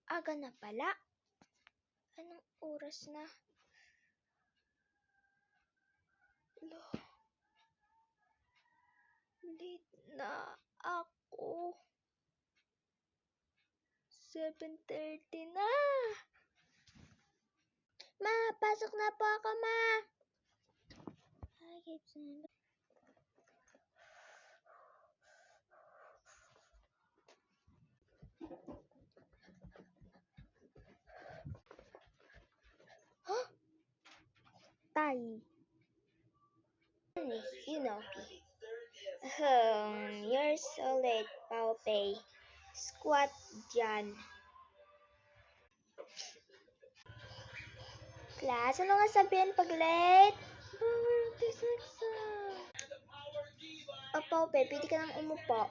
Aga na pala. Anong oras na? Late na ako. 7:30 na. Ma, pasok na po ako, ma. Tay. You know. You're so late, Paupe. Squat dyan. Class, ano nga sabihin pag late? Paupe, pwede ka nang umupo.